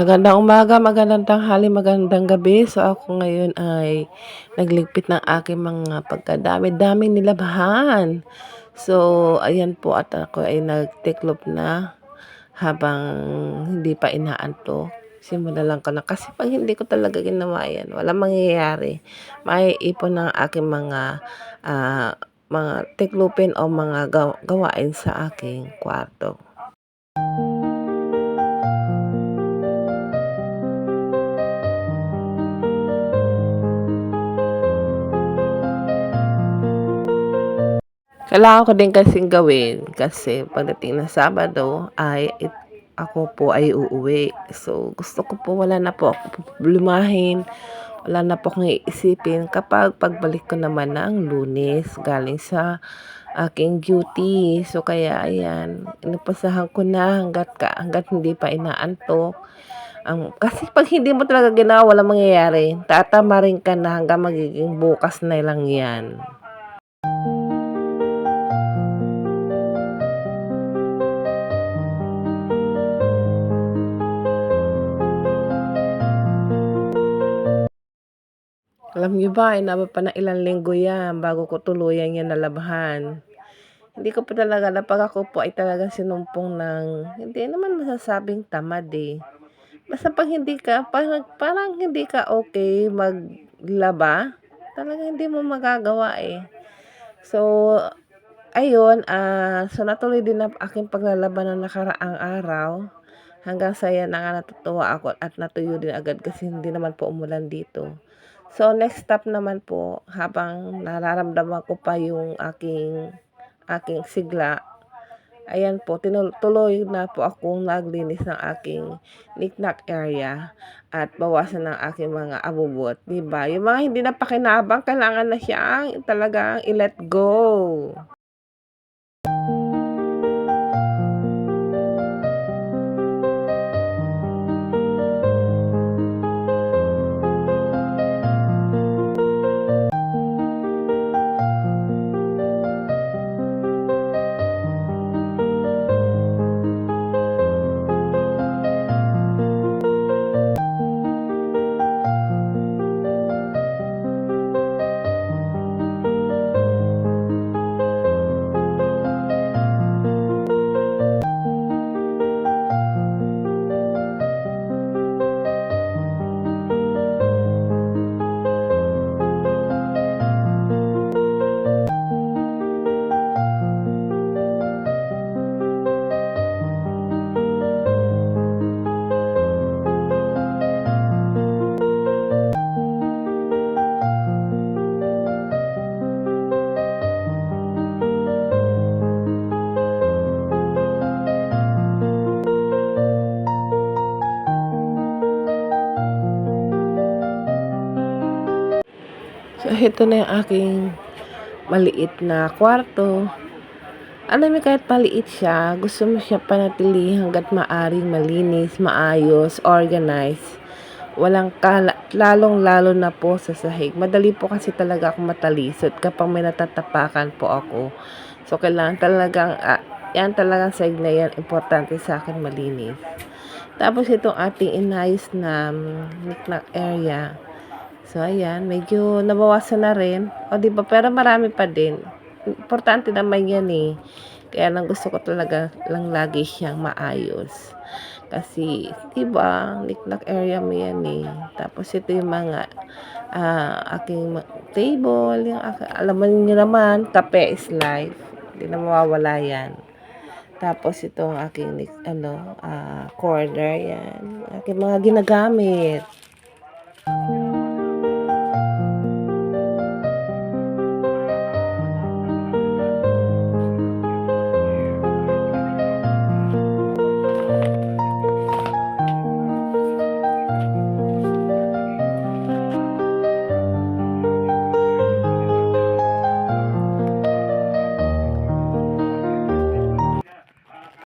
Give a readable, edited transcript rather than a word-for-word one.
Magandang umaga, magandang tanghali, magandang gabi. So, ako ngayon ay nagligpit ng aking mga pagkadami-daming nilabahan. So, ayan po at ako ay nagtiklop na habang hindi pa inaantok. Simulan ko na kasi pag hindi ko talaga ginawa yan, walang mangyayari. Maiipon ng aking mga tiklupin o mga gawain sa aking kwarto. Kailangan ko din kasing gawin kasi pagdating ng Sabado ay ako po ay uuwi. So, gusto ko po wala na po ako problemahin, wala na po akong iisipin kapag pagbalik ko naman ng Lunes galing sa aking duty. So, kaya ayan, inapasahan ko na hangga't hindi pa inaantok. Kasi pag hindi mo talaga ginawa, walang mangyayari. Tatama rin ka na hanggang magiging bukas na lang yan. Alam niyo ba, inabot pa ng ilang linggo yan bago ko tuluyan yan nalabahan. Hindi ko pa talaga pag ako po ay talagang sinumpong ng, hindi naman masasabing tamad eh. Basta pag hindi ka, parang hindi ka okay maglaba, talagang hindi mo magagawa eh. So, ayun, so natuloy din ang aking paglalaba ng nakaraang araw. Hanggang saya na nga natutuwa ako at natuyo din agad kasi hindi naman po umulan dito. So, next step naman po, habang nararamdaman ko pa yung aking sigla, ayan po, tuloy na po akong naglinis ng aking knick-knack area at bawasan ng aking mga abubot, 'di ba? Yung mga hindi na pakinabang, kailangan na siyang talagang i-let go. So, ito na yung aking maliit na kwarto. Alam mo, kahit maliit siya, gusto mo siya panatilihin hangga't maaring malinis, maayos, organized. Walang lalong-lalo na po sa sahig. Madali po kasi talaga ako matalisod kapag may natatapakan po ako. So, kailangan talagang, yan talagang sahig na yan, importante sa akin malinis. Tapos itong ating inayos na knick-knack area. So, ayan, medyo nabawasan na rin. O, di ba? Pero marami pa din. Importante naman yan eh. Kaya lang gusto ko talaga lang lagi siyang maayos. Kasi, di ba, knick-knack area mo yan eh. Tapos ito yung mga aking table. Yung, alam mo niyo naman, kape is life. Hindi na mawawala yan. Tapos itong aking corner yan. Aking mga ginagamit.